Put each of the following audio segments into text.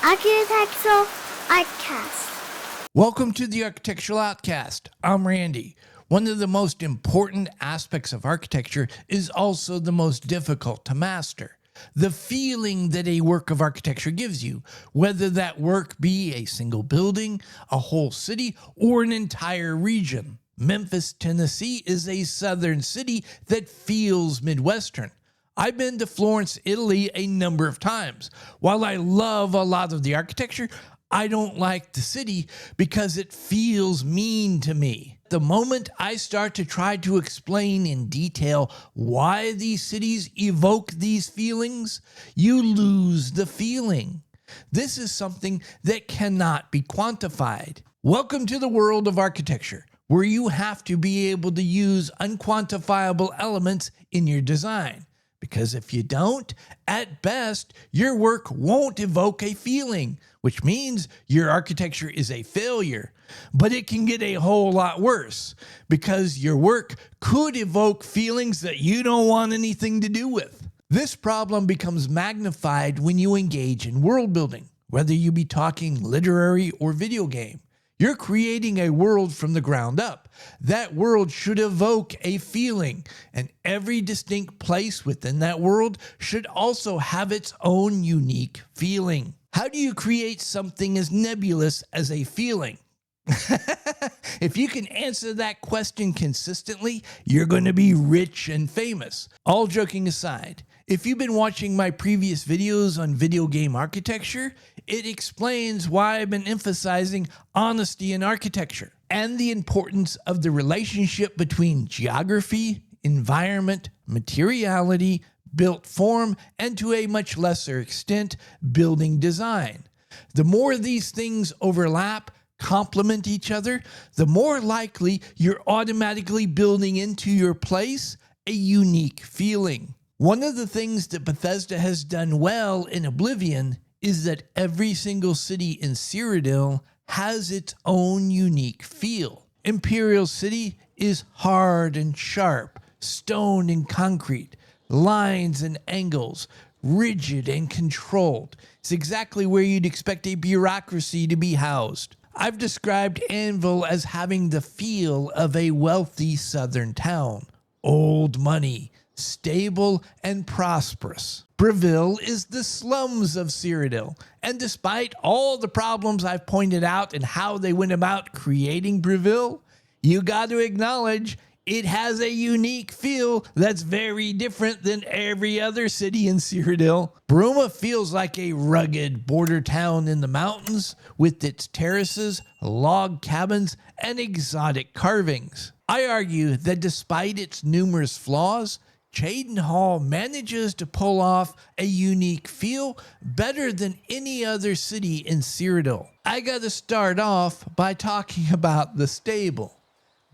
Architectural Outcast. Welcome to the Architectural Outcast. I'm Randy. One of the most important aspects of architecture is also the most difficult to master. The feeling that a work of architecture gives you, whether that work be a single building, a whole city, or an entire region. Memphis, Tennessee is a southern city that feels Midwestern. I've been to Florence, Italy a number of times. While I love a lot of the architecture, I don't like the city because it feels mean to me. The moment I start to try to explain in detail why these cities evoke these feelings, you lose the feeling. This is something that cannot be quantified. Welcome to the world of architecture, where you have to be able to use unquantifiable elements in your design. Because if you don't, at best, your work won't evoke a feeling, which means your architecture is a failure. But it can get a whole lot worse, because your work could evoke feelings that you don't want anything to do with. This problem becomes magnified when you engage in world building, whether you be talking literary or video game. You're creating a world from the ground up. That world should evoke a feeling, and every distinct place within that world should also have its own unique feeling. How do you create something as nebulous as a feeling? If you can answer that question consistently, you're going to be rich and famous. All joking aside, if you've been watching my previous videos on video game architecture, it explains why I've been emphasizing honesty in architecture and the importance of the relationship between geography, environment, materiality, built form, and to a much lesser extent, building design. The more these things overlap, complement each other, the more likely you're automatically building into your place a unique feeling. One of the things that Bethesda has done well in Oblivion is that every single city in Cheydinhal has its own unique feel. Imperial City is hard and sharp, stone and concrete, lines and angles, rigid and controlled. It's exactly where you'd expect a bureaucracy to be housed. I've described Anvil as having the feel of a wealthy southern town. Old money, stable and prosperous. Breville is the slums of Cheydinhal, and despite all the problems I've pointed out and how they went about creating Breville, you got to acknowledge it has a unique feel that's very different than every other city in Cheydinhal. Bruma feels like a rugged border town in the mountains with its terraces, log cabins, and exotic carvings. I argue that despite its numerous flaws, Cheydinhal manages to pull off a unique feel better than any other city in Cheydinhal. I gotta start off by talking about the stable.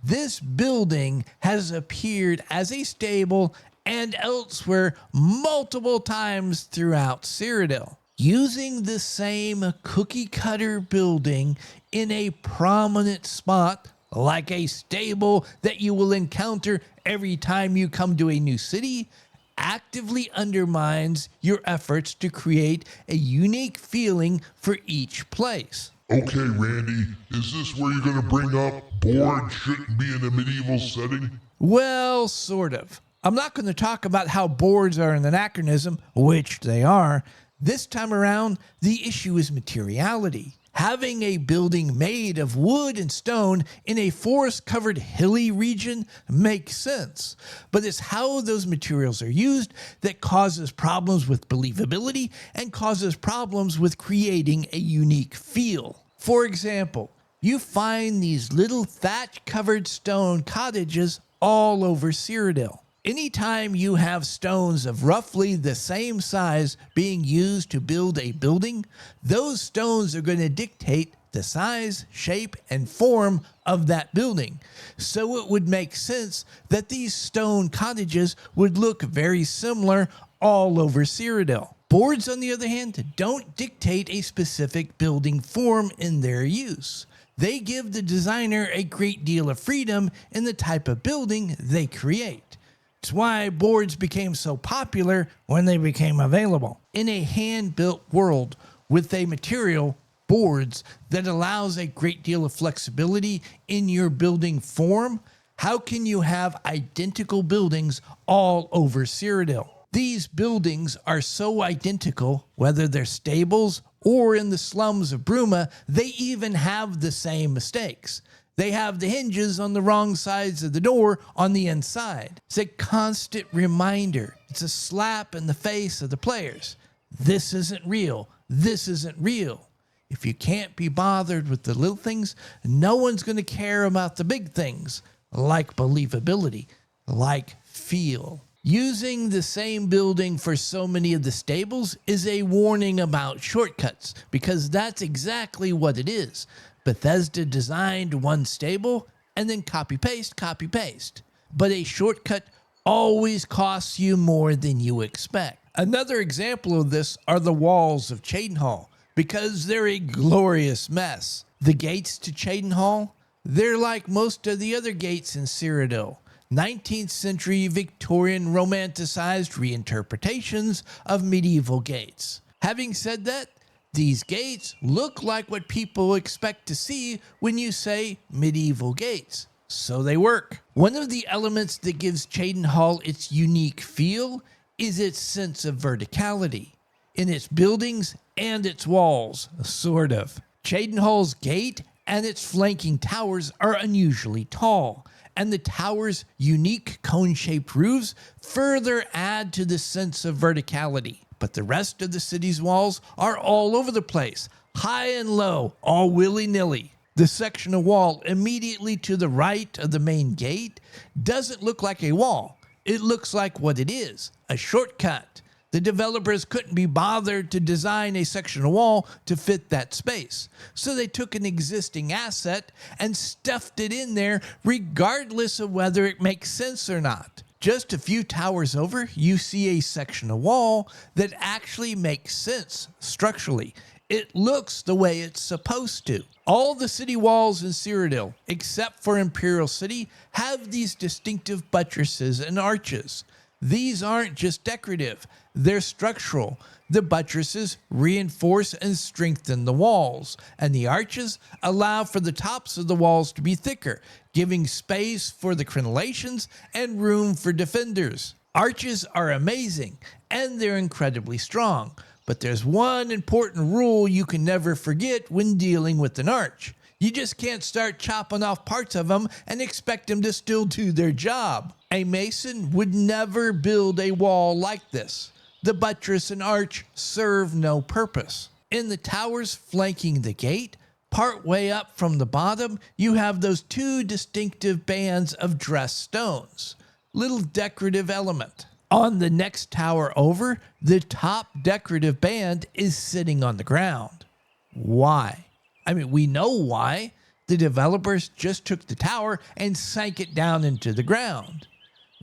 This building has appeared as a stable and elsewhere multiple times throughout Cheydinhal. Using the same cookie-cutter building in a prominent spot, like a stable that you will encounter every time you come to a new city, actively undermines your efforts to create a unique feeling for each place. Okay, Randy, is this where you're going to bring up boards shouldn't be in a medieval setting? Well, sort of. I'm not going to talk about how boards are an anachronism, which they are. This time around, the issue is materiality. Having a building made of wood and stone in a forest-covered hilly region makes sense, but it's how those materials are used that causes problems with believability and causes problems with creating a unique feel. For example, you find these little thatch-covered stone cottages all over Cheydinhal. Anytime you have stones of roughly the same size being used to build a building, those stones are going to dictate the size, shape, and form of that building. So it would make sense that these stone cottages would look very similar all over Cheydinhal. Boards, on the other hand, don't dictate a specific building form in their use. They give the designer a great deal of freedom in the type of building they create. It's why boards became so popular when they became available. In a hand-built world, with a material, boards, that allows a great deal of flexibility in your building form, how can you have identical buildings all over Cyrodiil? These buildings are so identical, whether they're stables or in the slums of Bruma, they even have the same mistakes. They have the hinges on the wrong sides of the door on the inside. It's a constant reminder. It's a slap in the face of the players. This isn't real. This isn't real. If you can't be bothered with the little things, no one's going to care about the big things, like believability, like feel. Using the same building for so many of the stables is a warning about shortcuts, because that's exactly what it is. Bethesda designed one stable and then copy-paste, copy-paste. But a shortcut always costs you more than you expect. Another example of this are the walls of Cheydinhal, because they're a glorious mess. The gates to Cheydinhal, they're like most of the other gates in Cyrodiil. 19th century Victorian romanticized reinterpretations of medieval gates. Having said that, these gates look like what people expect to see when you say medieval gates. So they work. One of the elements that gives Cheydinhal its unique feel is its sense of verticality in its buildings and its walls, sort of. Cheydinhal's gate and its flanking towers are unusually tall, and the tower's unique cone-shaped roofs further add to the sense of verticality. But the rest of the city's walls are all over the place, high and low, all willy-nilly. The section of wall immediately to the right of the main gate doesn't look like a wall. It looks like what it is, a shortcut. The developers couldn't be bothered to design a section of wall to fit that space. So they took an existing asset and stuffed it in there regardless of whether it makes sense or not. Just a few towers over, you see a section of wall that actually makes sense structurally. It looks the way it's supposed to. All the city walls in Cyrodiil, except for Imperial City, have these distinctive buttresses and arches. These aren't just decorative, they're structural. The buttresses reinforce and strengthen the walls, and the arches allow for the tops of the walls to be thicker, giving space for the crenellations and room for defenders. Arches are amazing, and they're incredibly strong, but there's one important rule you can never forget when dealing with an arch. You just can't start chopping off parts of them and expect them to still do their job. A mason would never build a wall like this. The buttress and arch serve no purpose. In the towers flanking the gate, part way up from the bottom, you have those two distinctive bands of dressed stones. Little decorative element. On the next tower over, the top decorative band is sitting on the ground. Why? I mean, we know why. The developers just took the tower and sank it down into the ground.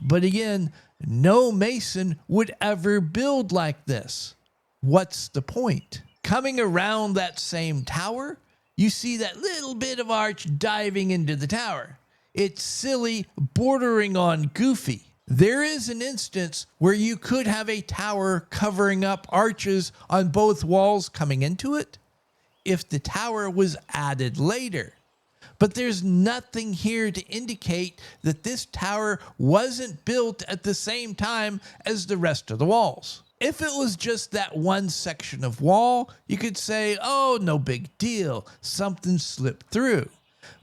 But again, no mason would ever build like this. What's the point? Coming around that same tower, you see that little bit of arch diving into the tower. It's silly, bordering on goofy. There is an instance where you could have a tower covering up arches on both walls coming into it, if the tower was added later. But there's nothing here to indicate that this tower wasn't built at the same time as the rest of the walls. If it was just that one section of wall, you could say, oh, no big deal, something slipped through.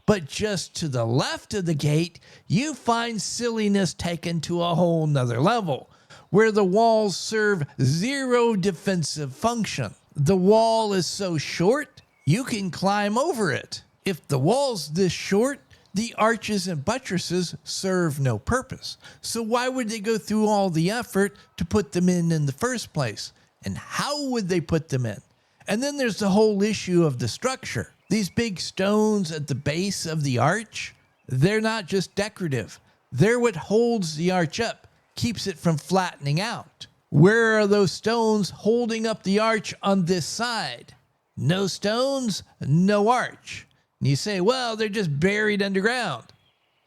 But just to the left of the gate, you find silliness taken to a whole nother level, where the walls serve zero defensive function. The wall is so short, you can climb over it. If the wall's this short, the arches and buttresses serve no purpose. So why would they go through all the effort to put them in the first place? And how would they put them in? And then there's the whole issue of the structure. These big stones at the base of the arch, they're not just decorative. They're what holds the arch up, keeps it from flattening out. Where are those stones holding up the arch on this side? No stones, no arch. And you say, well, they're just buried underground.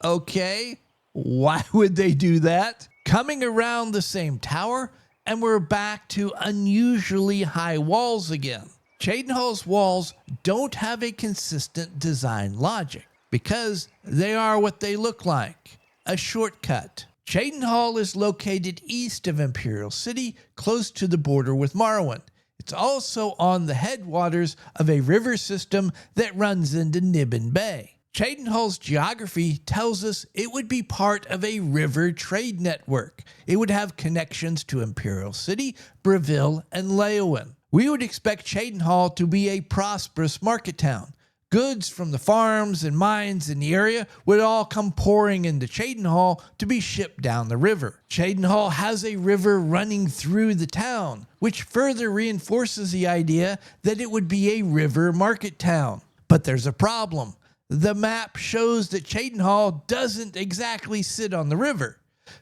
Okay, why would they do that? Coming around the same tower, and we're back to unusually high walls again. Cheydinhal's walls don't have a consistent design logic because they are what they look like, a shortcut. Cheydinhal is located east of Imperial City, close to the border with Morrowind. It's also on the headwaters of a river system that runs into Nibbin Bay. Cheydinhal's geography tells us it would be part of a river trade network. It would have connections to Imperial City, Breville, and Leeuwin. We would expect Cheydinhal to be a prosperous market town. Goods from the farms and mines in the area would all come pouring into Cheydinhal to be shipped down the river. Cheydinhal has a river running through the town, which further reinforces the idea that it would be a river market town. But there's a problem. The map shows that Cheydinhal doesn't exactly sit on the river.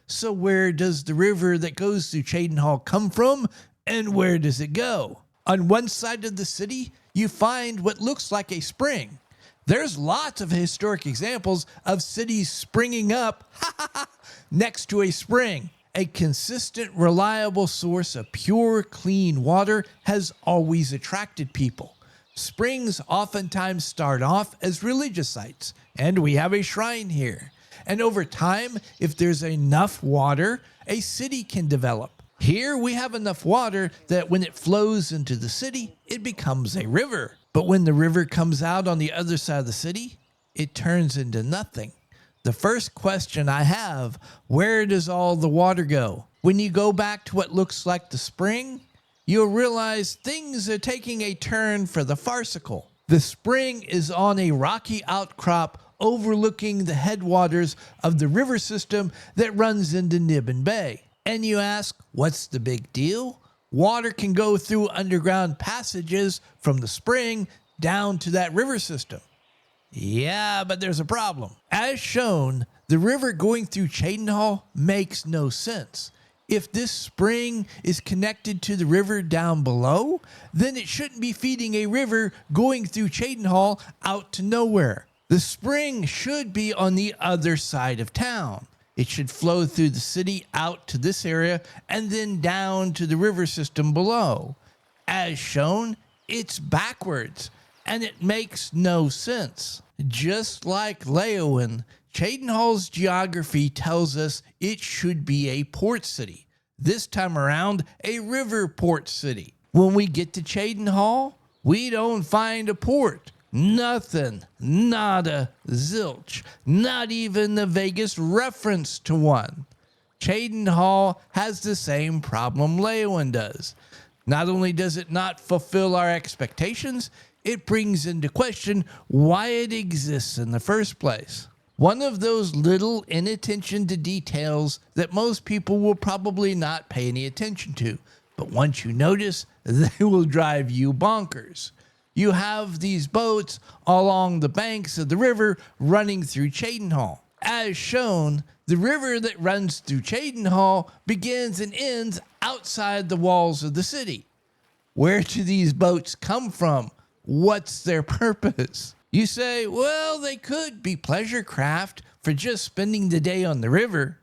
So where does the river that goes through Cheydinhal come from, and where does it go? On one side of the city, you find what looks like a spring. There's lots of historic examples of cities springing up next to a spring. A consistent, reliable source of pure, clean water has always attracted people. Springs oftentimes start off as religious sites, and we have a shrine here. And over time, if there's enough water, a city can develop. Here we have enough water that when it flows into the city, it becomes a river. But when the river comes out on the other side of the city, it turns into nothing. The first question I have, where does all the water go? When you go back to what looks like the spring, you'll realize things are taking a turn for the farcical. The spring is on a rocky outcrop overlooking the headwaters of the river system that runs into Nibbin Bay. And you ask, what's the big deal? Water can go through underground passages from the spring down to that river system. Yeah, but there's a problem. As shown, the river going through Cheydinhal makes no sense. If this spring is connected to the river down below, then it shouldn't be feeding a river going through Cheydinhal out to nowhere. The spring should be on the other side of town. It should flow through the city out to this area and then down to the river system below. As shown, it's backwards, and it makes no sense. Just like Leeuwin, Cheydinhal's geography tells us it should be a port city. This time around, a river port city. When we get to Cheydinhal, we don't find a port. Nothing, nada, zilch, not even the vaguest reference to one. Cheydinhal has the same problem Leeuwin does. Not only does it not fulfill our expectations, it brings into question why it exists in the first place. One of those little inattention to details that most people will probably not pay any attention to, but once you notice, they will drive you bonkers. You have these boats along the banks of the river running through Cheydinhal. As shown, the river that runs through Cheydinhal begins and ends outside the walls of the city. Where do these boats come from? What's their purpose? You say, well, they could be pleasure craft for just spending the day on the river.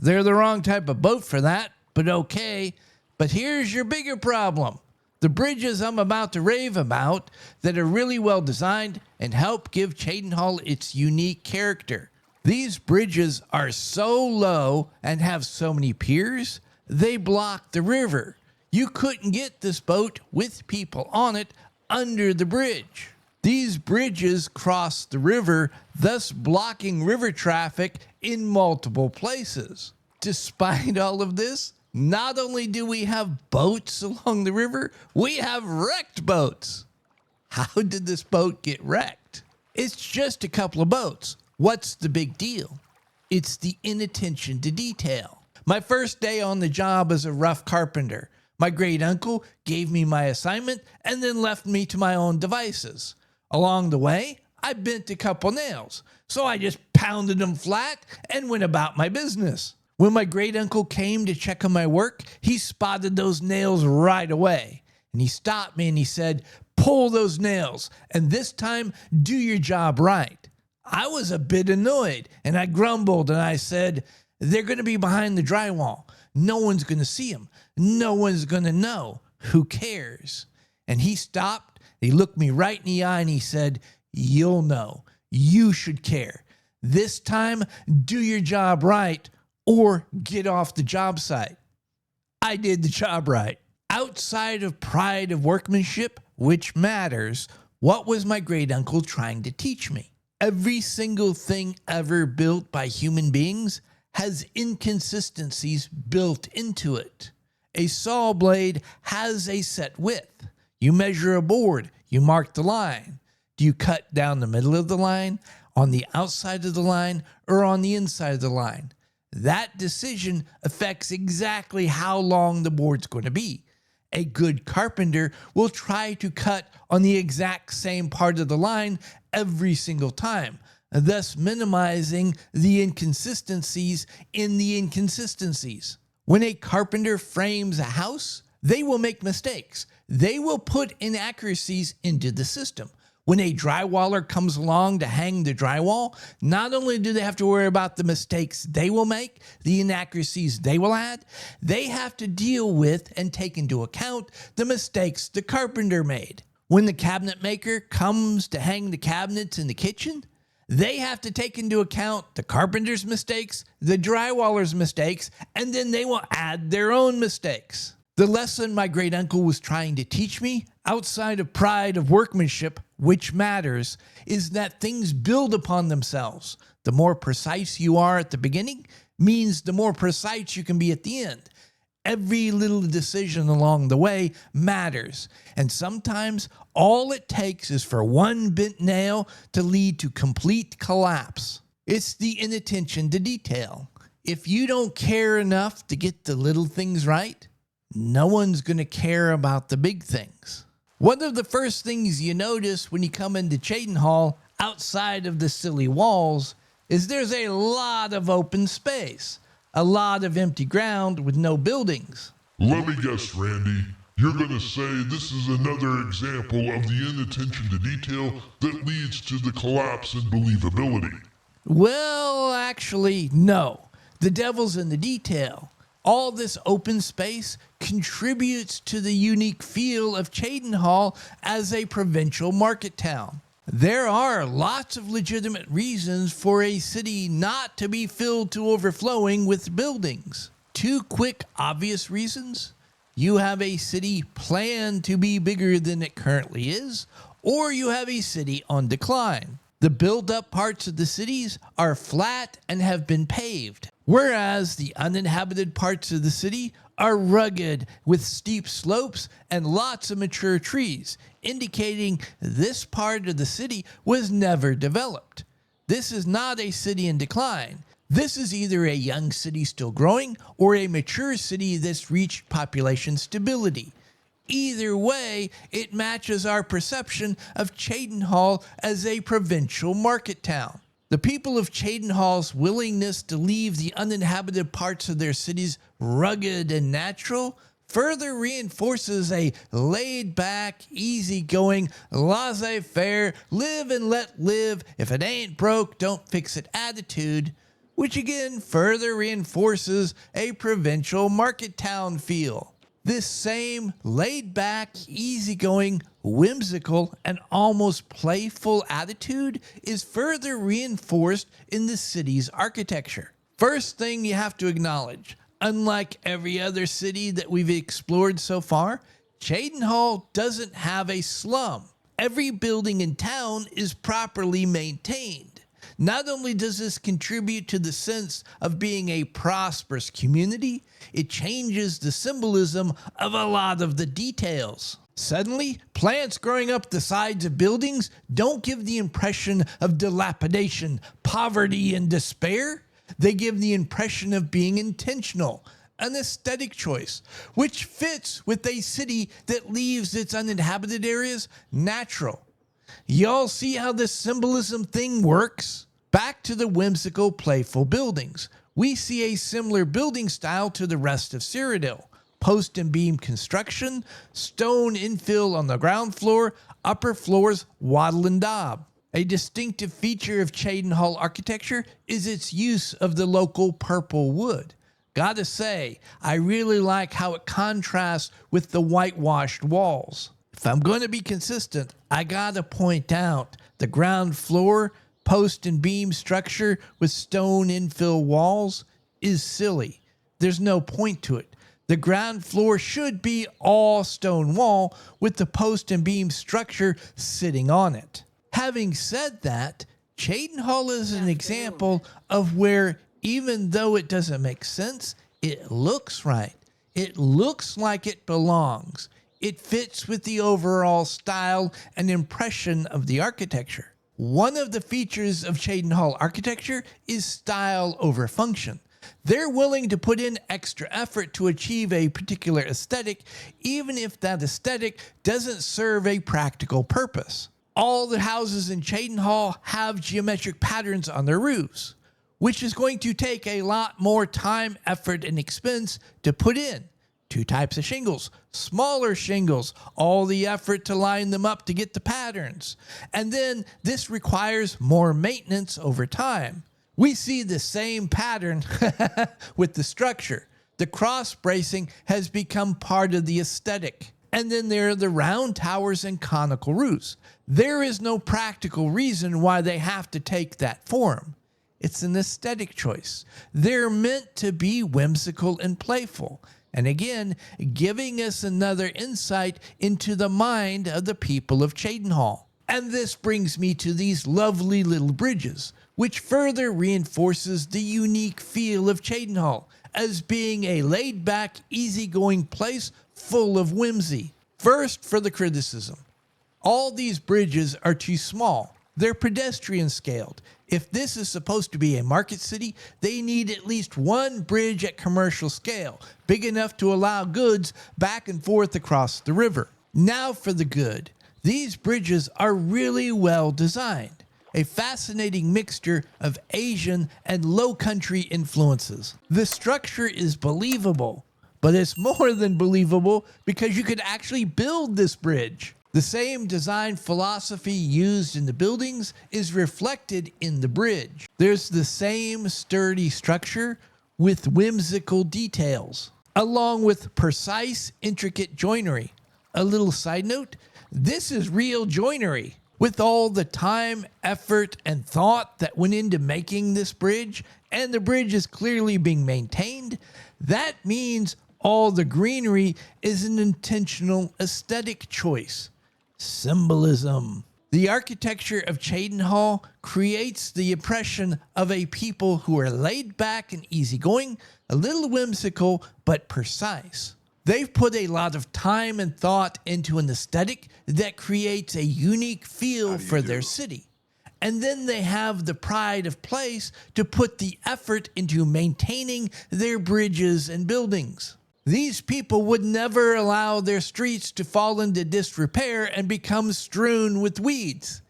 They're the wrong type of boat for that, but okay. But here's your bigger problem. The bridges I'm about to rave about that are really well designed and help give Cheydinhal its unique character. These bridges are so low and have so many piers, they block the river. You couldn't get this boat with people on it under the bridge. These bridges cross the river, thus blocking river traffic in multiple places. Despite all of this, not only do we have boats along the river, we have wrecked boats. How did this boat get wrecked? It's just a couple of boats. What's the big deal? It's the inattention to detail. My first day on the job as a rough carpenter, my great uncle gave me my assignment and then left me to my own devices. Along the way, I bent a couple nails, so I just pounded them flat and went about my business. When my great uncle came to check on my work, he spotted those nails right away. And he stopped me and he said, pull those nails, and this time do your job right. I was a bit annoyed, and I grumbled and I said, they're going to be behind the drywall. No one's going to see them. No one's going to know. Who cares? And he stopped He looked me right in the eye and he said, "You'll know. You should care. This time, do your job right or get off the job site." I did the job right. Outside of pride of workmanship, which matters, what was my great uncle trying to teach me? Every single thing ever built by human beings has inconsistencies built into it. A saw blade has a set width. You measure a board, you mark the line. Do you cut down the middle of the line, on the outside of the line, or on the inside of the line? That decision affects exactly how long the board's going to be. A good carpenter will try to cut on the exact same part of the line every single time, thus minimizing the inconsistencies in the inconsistencies. When a carpenter frames a house, they will make mistakes. They will put inaccuracies into the system. When a drywaller comes along to hang the drywall, not only do they have to worry about the mistakes they will make, the inaccuracies they will add, they have to deal with and take into account the mistakes the carpenter made. When the cabinet maker comes to hang the cabinets in the kitchen, they have to take into account the carpenter's mistakes, the drywaller's mistakes, and then they will add their own mistakes. The lesson my great uncle was trying to teach me, outside of pride of workmanship, which matters, is that things build upon themselves. The more precise you are at the beginning means the more precise you can be at the end. Every little decision along the way matters, and sometimes all it takes is for one bent nail to lead to complete collapse. It's the inattention to detail. If you don't care enough to get the little things right, no one's going to care about the big things. One of the first things you notice when you come into Cheydinhal, outside of the silly walls, is there's a lot of open space, a lot of empty ground with no buildings. Let me guess, Randy. You're going to say this is another example of the inattention to detail that leads to the collapse in believability. Well, actually, no. The devil's in the detail. All this open space contributes to the unique feel of Cheydinhal as a provincial market town. There are lots of legitimate reasons for a city not to be filled to overflowing with buildings. Two quick, obvious reasons. You have a city planned to be bigger than it currently is, or you have a city on decline. The built-up parts of the cities are flat and have been paved, whereas the uninhabited parts of the city are rugged with steep slopes and lots of mature trees, indicating this part of the city was never developed. This is not a city in decline. This is either a young city still growing or a mature city that's reached population stability. Either way, it matches our perception of Cheydinhal as a provincial market town. The people of Cheydinhal's willingness to leave the uninhabited parts of their cities rugged and natural further reinforces a laid-back, easygoing, laissez-faire, live and let live, if it ain't broke, don't fix it attitude, which again further reinforces a provincial market town feel. This same laid-back, easygoing, whimsical, and almost playful attitude is further reinforced in the city's architecture. First thing you have to acknowledge, unlike every other city that we've explored so far, Cheydinhal doesn't have a slum. Every building in town is properly maintained. Not only does this contribute to the sense of being a prosperous community, it changes the symbolism of a lot of the details. Suddenly, plants growing up the sides of buildings don't give the impression of dilapidation, poverty, and despair. They give the impression of being intentional, an aesthetic choice, which fits with a city that leaves its uninhabited areas natural. Y'all see how this symbolism thing works? Back to the whimsical, playful buildings. We see a similar building style to the rest of Cyrodiil. Post and beam construction, stone infill on the ground floor, upper floors wattle and daub. A distinctive feature of Cheydinhal architecture is its use of the local purple wood. Gotta say, I really like how it contrasts with the whitewashed walls. If I'm going to be consistent, I gotta point out the ground floor, post and beam structure with stone infill walls is silly. There's no point to it. The ground floor should be all stone wall with the post and beam structure sitting on it. Having said that, Cheydinhal is an example of where, even though it doesn't make sense, it looks right. It looks like it belongs. It fits with the overall style and impression of the architecture. One of the features of Cheydinhal architecture is style over function. They're willing to put in extra effort to achieve a particular aesthetic, even if that aesthetic doesn't serve a practical purpose. All the houses in Cheydinhal have geometric patterns on their roofs, which is going to take a lot more time, effort, and expense to put in. 2 types of shingles, smaller shingles, all the effort to line them up to get the patterns. And then this requires more maintenance over time. We see the same pattern with the structure. The cross bracing has become part of the aesthetic. And then there are the round towers and conical roofs. There is no practical reason why they have to take that form. It's an aesthetic choice. They're meant to be whimsical and playful. And again, giving us another insight into the mind of the people of Cheydinhal. And this brings me to these lovely little bridges, which further reinforces the unique feel of Cheydinhal as being a laid-back, easygoing place full of whimsy. First, for the criticism. All these bridges are too small. They're pedestrian scaled. If this is supposed to be a market city, they need at least 1 bridge at commercial scale, big enough to allow goods back and forth across the river. Now for the good. These bridges are really well designed. A fascinating mixture of Asian and Low Country influences. The structure is believable, but it's more than believable because you could actually build this bridge. The same design philosophy used in the buildings is reflected in the bridge. There's the same sturdy structure with whimsical details, along with precise, intricate joinery. A little side note, this is real joinery. With all the time, effort, and thought that went into making this bridge, and the bridge is clearly being maintained, that means all the greenery is an intentional aesthetic choice. Symbolism. The architecture of Cheydinhal creates the impression of a people who are laid back and easygoing, a little whimsical, but precise. They've put a lot of time and thought into an aesthetic that creates a unique feel for their city. And then they have the pride of place to put the effort into maintaining their bridges and buildings. These people would never allow their streets to fall into disrepair and become strewn with weeds.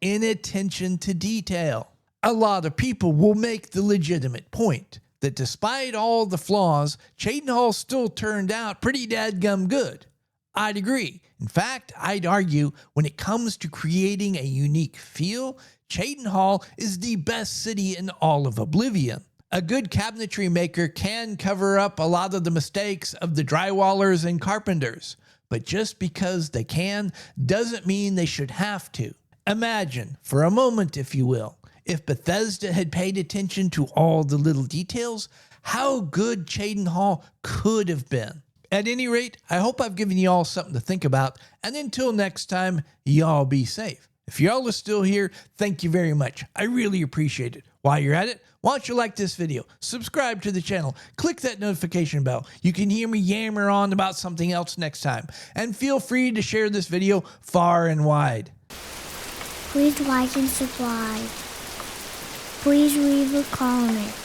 Inattention to detail. A lot of people will make the legitimate point that despite all the flaws, Cheydinhal still turned out pretty dadgum good. I'd agree. In fact, I'd argue when it comes to creating a unique feel, Cheydinhal is the best city in all of Oblivion. A good cabinetry maker can cover up a lot of the mistakes of the drywallers and carpenters, but just because they can doesn't mean they should have to. Imagine, for a moment if you will, if Bethesda had paid attention to all the little details, how good Cheydinhal could have been. At any rate, I hope I've given you all something to think about, and until next time, y'all be safe. If y'all are still here, thank you very much. I really appreciate it. While you're at it, why don't you like this video, subscribe to the channel, click that notification bell. You can hear me yammer on about something else next time. And feel free to share this video far and wide. Please like and subscribe. Please leave a comment.